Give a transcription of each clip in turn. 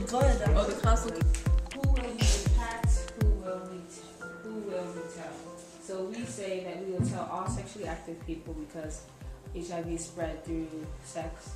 go ahead. Oh, the class will. Who will be impact? Who will we tell? So we say that we will tell all sexually active people because HIV is spread through sex,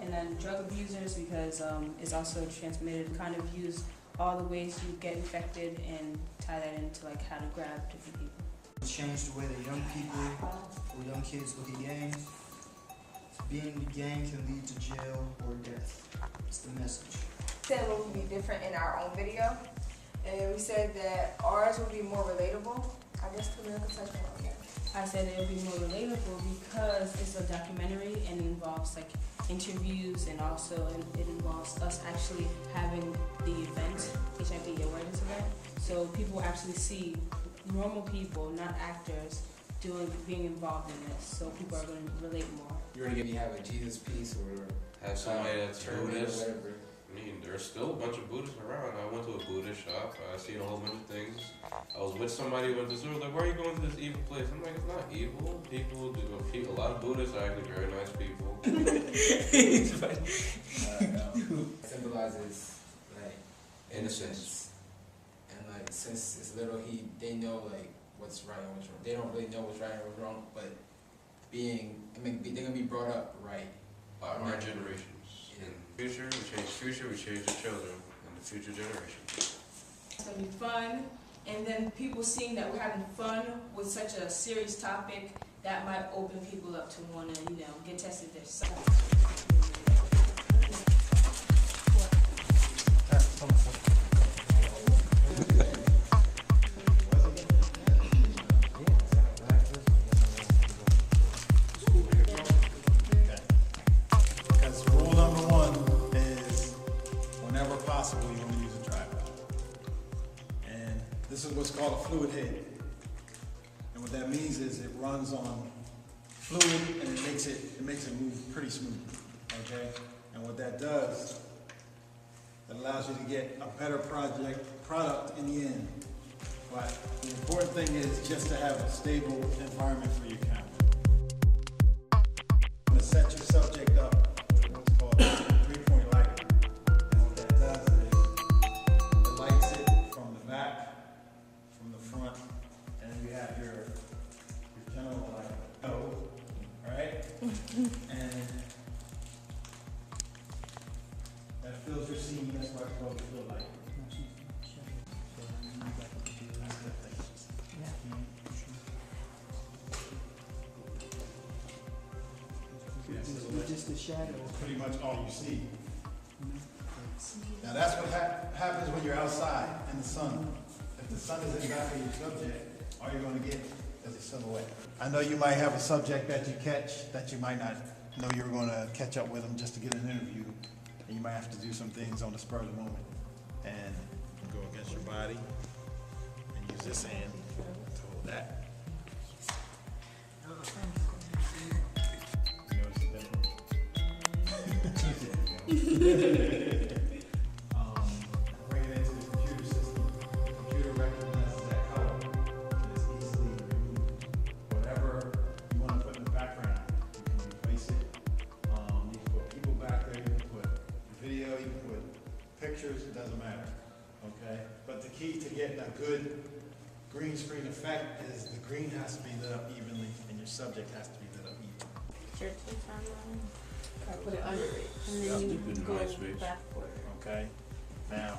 and then drug abusers because it's also transmitted. Kind of use all the ways you get infected and tie that into like how to grab different people. Change the way that young people or young kids look at gangs. Being in the gang can lead to jail or death. It's the message. Said what would be different in our own video, and we said that ours would be more relatable. I guess Camille can touch on that. I said it would be more relatable because it's a documentary and it involves like interviews and also it involves us actually having the event, HIV awareness event. So people actually see normal people, not actors, being involved in this. So people are going to relate more. You're going to get me have a Jesus piece or have somebody that's Buddhist. Or whatever. I mean, there's still a bunch of Buddhists around. I went to a Buddhist shop. I seen a whole bunch of things. I was with somebody who went to the store. Like, why are you going to this evil place? I'm like, it's not evil. A lot of Buddhists are actually very nice people. It symbolizes like innocence, and like since it's little, they know like what's right and what's wrong. They don't really know what's right and what's wrong, but they're gonna be brought up right by our generations. In the future, we change the children and the future generation. It's going to be fun, and then people seeing that we're having fun with such a serious topic, that might open people up to want to, get tested themselves. This is what's called a fluid head. And what that means is it runs on fluid and it makes it move pretty smooth. Okay? And what that does, it allows you to get a better product in the end. But the important thing is just to have a stable environment for your camera. I'm going to set your subject up with what's called a 3-point lighting. And what that does is it lights it from the back, from the front, and then you have your general light. Right? And that fills your scene. That's why it's called the fill light. Just the shadow. It's pretty much all you see. Now that's what happens when you're outside in the sun. If the sun is in the back of your subject, all you're going to get is a silhouette. I know you might have a subject that you catch that you might not know you're going to catch up with them just to get an interview, and you might have to do some things on the spur of the moment. And go against your body and use this hand to hold that. Bring it into the computer system. The computer recognizes that color and it's easily removed. Whatever you want to put in the background, you can replace it. You can put people back there, you can put video, you can put pictures, it doesn't matter. Okay? But the key to getting a good green screen effect is the green has to be lit up evenly and your subject has to be lit up evenly. I put it under it, and then you go backward. Okay. Now,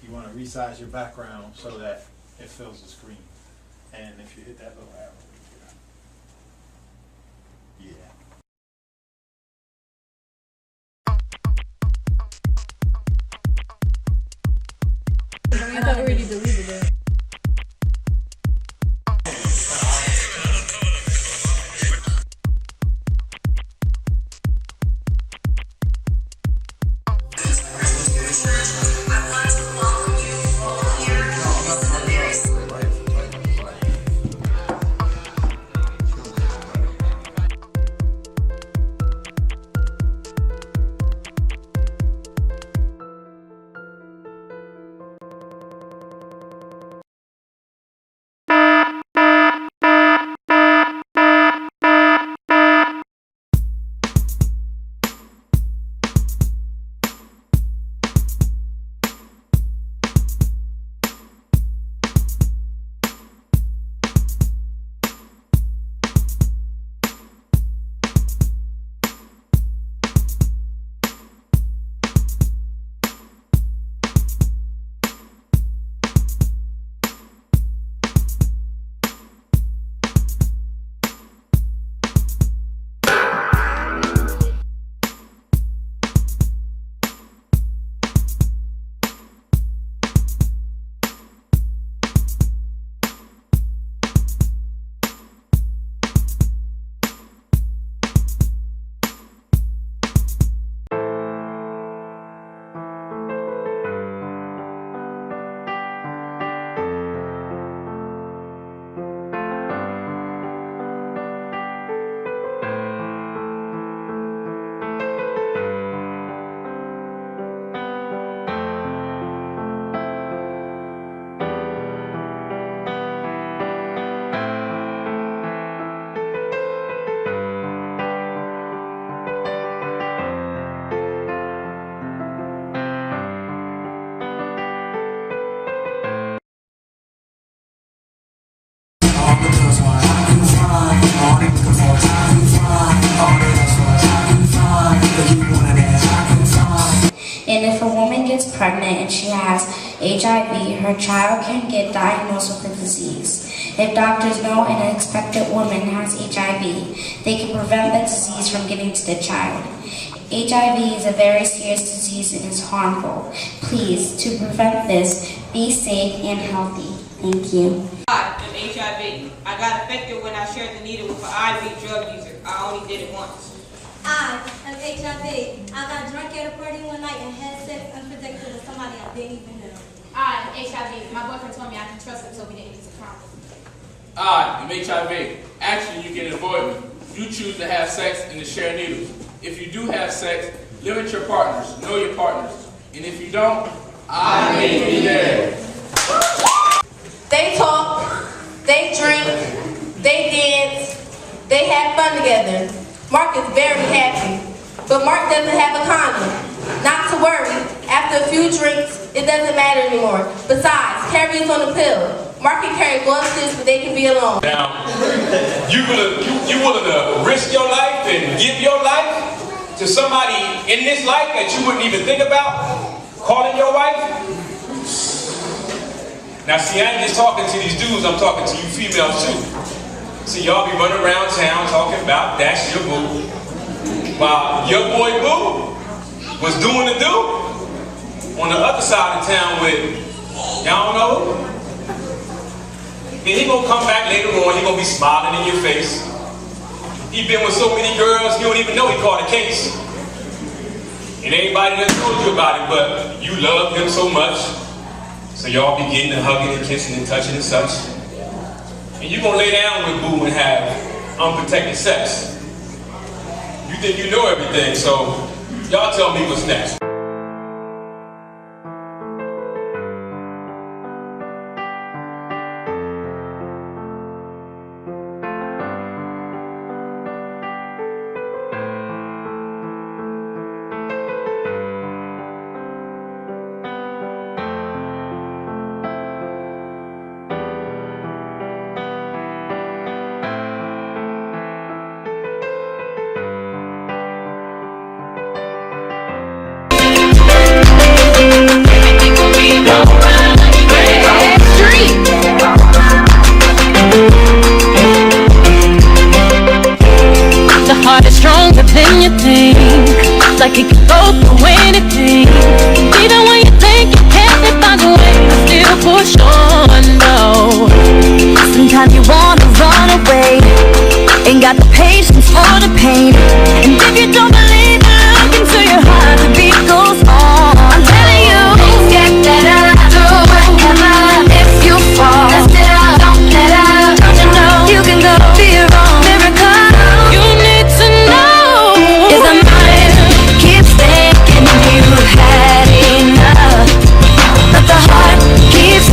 you want to resize your background so that it fills the screen. And if you hit that little arrow, yeah. I thought we already deleted it. pregnant and she has HIV, her child can get diagnosed with the disease. If doctors know an expectant woman has HIV, they can prevent the disease from getting to the child. HIV is a very serious disease and is harmful. Please, to prevent this, be safe and healthy. Thank you. I'm HIV. I got affected when I shared the needle with an IV drug user. I only did it once. I am HIV. I got drunk at a party one night and had sex unprotected with somebody I didn't even know. I am HIV. My boyfriend told me I can trust him, so we didn't use a condom. I am HIV. Actually, you can avoid me. You choose to have sex and to share needles. If you do have sex, limit your partners, know your partners. And if you don't, I may be there. They talk, they drink, they dance, they have fun together. Mark is very happy, but Mark doesn't have a condom. Not to worry, after a few drinks, it doesn't matter anymore. Besides, Carrie is on the pill. Mark and Carrie go upstairs so they can be alone. Now, you willing to risk your life and give your life to somebody in this life that you wouldn't even think about calling your wife? Now see, I ain't just talking to these dudes, I'm talking to you females too. See, y'all be running around town talking about that's your boo. While your boy boo was doing the do on the other side of town with, y'all know who? Then he gonna come back later on, he gonna be smiling in your face. He been with so many girls, you don't even know he caught a case. And everybody done told you about it, but you love him so much. So y'all be getting and hugging and kissing and touching and such. And you gonna lay down with boo and have unprotected sex. You think you know everything, so y'all tell me what's next. Like it can go through anything. Even when you think you can't, they find a way to still push on, no. Sometimes you wanna run away, ain't got the patience for the pain. And if you don't believe it, look into your heart, the beat goes on. I'm telling you, things get better, do whatever. If you fall, dust it up, don't let up. Don't you know, you can go be your own miracle. You need to know, is a mind. You had enough, but the heart keeps.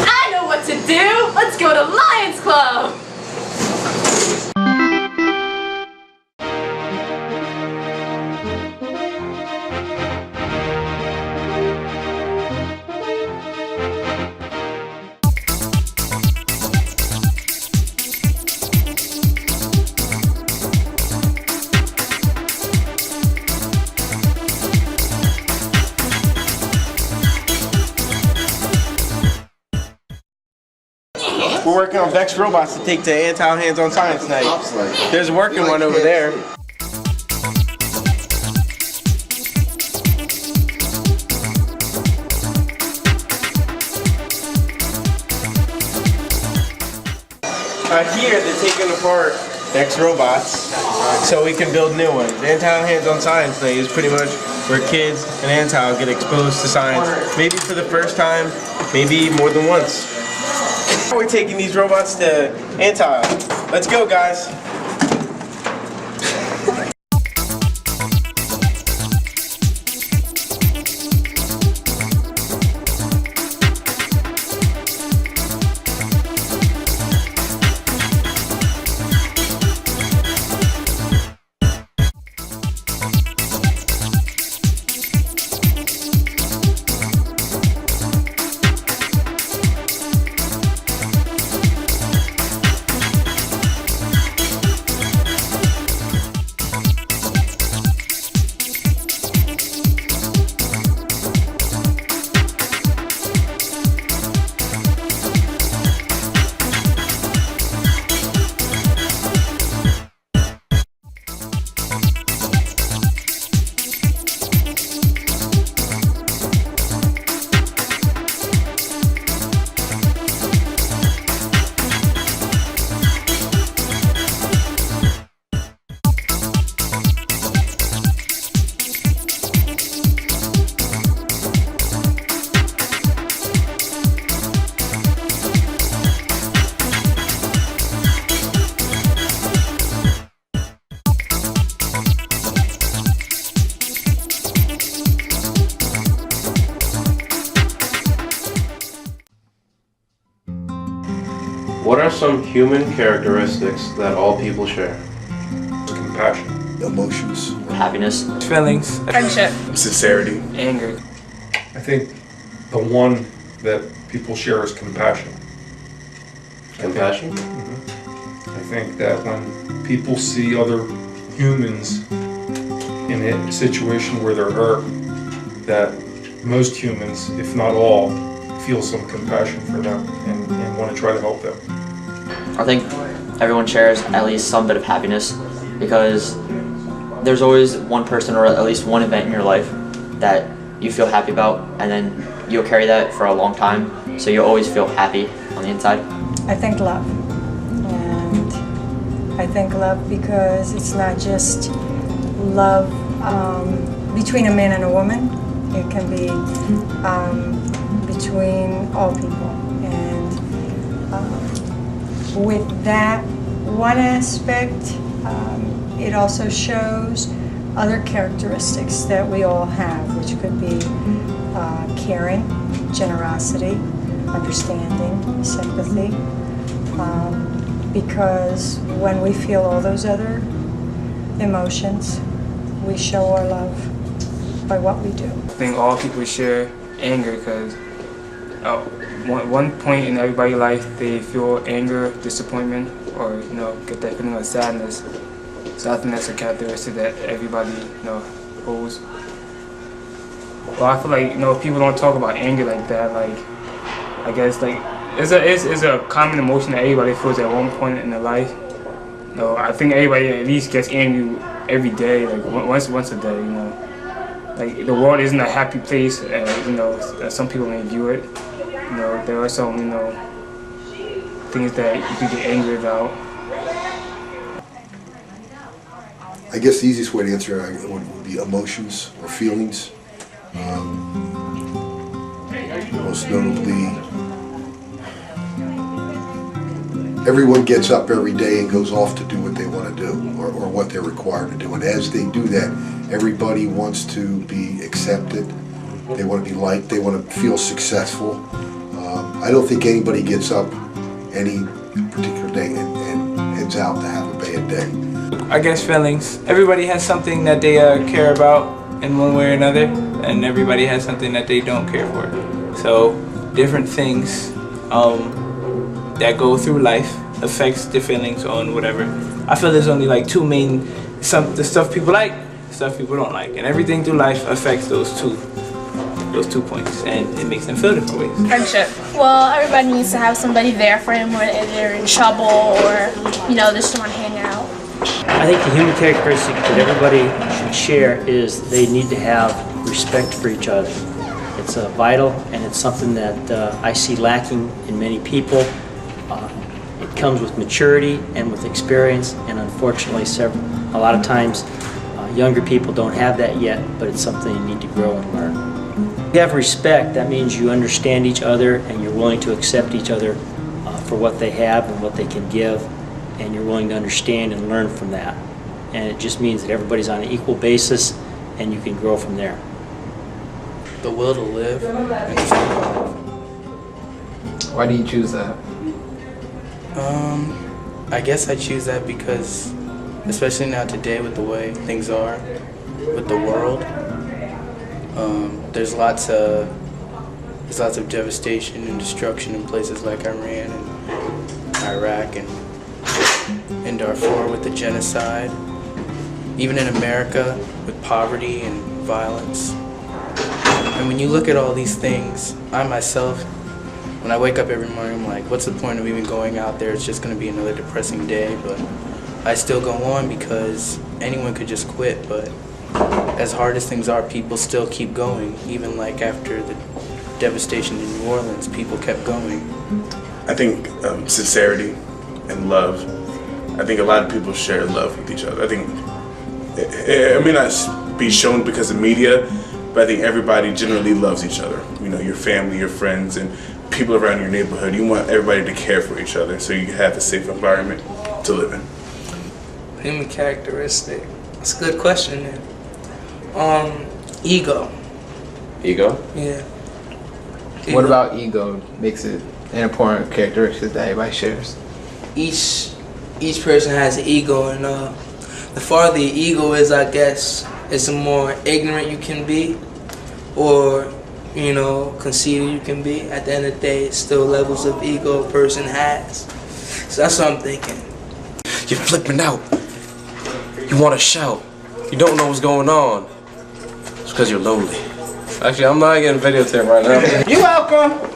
I know what to do! Let's go to Lions Club! We're working on Vex robots to take to Antile Hands-On Science Night. There's a working one over there. Here they're taking apart Vex robots so we can build new ones. Antile Hands-On Science Night is pretty much where kids and Antile get exposed to science, maybe for the first time, maybe more than once. We're taking these robots to Antile. Let's go, guys. some human characteristics that all people share? Compassion. Emotions. Happiness. Feelings. Friendship. Sincerity. Anger. I think the one that people share is compassion. Compassion? I think that when people see other humans in a situation where they're hurt, that most humans, if not all, feel some compassion for them and want to try to help them. I think everyone shares at least some bit of happiness, because there's always one person or at least one event in your life that you feel happy about, and then you'll carry that for a long time, so you'll always feel happy on the inside. I think love. And I think love because it's not just love between a man and a woman. It can be between all people. And with that one aspect, it also shows other characteristics that we all have, which could be caring, generosity, understanding, sympathy, because when we feel all those other emotions, we show our love by what we do. I think all people share anger because one point in everybody's life they feel anger, disappointment, or get that feeling of sadness. So I think that's a characteristic that everybody holds. Well, I feel like people don't talk about anger like that. Like, I guess like it's a common emotion that everybody feels at one point in their life. I think everybody at least gets angry every day, like once a day. Like the world isn't a happy place, as some people may view it. There are some things that you can get angry about. I guess the easiest way to answer it would be emotions or feelings. Most notably, everyone gets up every day and goes off to do what they want to do, or what they're required to do. And as they do that, everybody wants to be accepted. They want to be liked. They want to feel successful. I don't think anybody gets up any particular day and heads out to have a bad day. I guess feelings. Everybody has something that they care about in one way or another, and everybody has something that they don't care for. So different things that go through life affects the feelings on whatever. I feel there's only like two main, the stuff people like, stuff people don't like, and everything through life affects those two points, and it makes them feel different ways. Friendship. Well, everybody needs to have somebody there for them when they're in trouble or they just want to hang out. I think the human characteristic that everybody should share is they need to have respect for each other. It's vital, and it's something that I see lacking in many people. It comes with maturity and with experience, and unfortunately a lot of times younger people don't have that yet, but it's something you need to grow and learn. If you have respect, that means you understand each other and you're willing to accept each other for what they have and what they can give, and you're willing to understand and learn from that. And it just means that everybody's on an equal basis and you can grow from there. The will to live. Why do you choose that? I guess I choose that because, especially now today with the way things are with the world, there's lots of devastation and destruction in places like Iran and Iraq and in Darfur with the genocide, even in America with poverty and violence. And when you look at all these things, I myself, when I wake up every morning, I'm like, what's the point of even going out there? It's just going to be another depressing day. But I still go on because anyone could just quit. But as hard as things are, people still keep going. Even like after the devastation in New Orleans, people kept going. I think sincerity and love. I think a lot of people share love with each other. I think it may not be shown because of media, but I think everybody generally loves each other. Your family, your friends, and people around your neighborhood. You want everybody to care for each other so you have a safe environment to live in. Human characteristic. That's a good question, man. Ego. Ego? Yeah. What about ego makes it an important characteristic that everybody shares? each person has an ego, and the farther your ego is, I guess, it's the more ignorant you can be, or conceited you can be. At the end of the day, it's still levels of ego a person has. So that's what I'm thinking. You're flipping out. You want to shout. You don't know what's going on. It's because you're lonely. Actually, I'm not getting videotaped right now. You're welcome.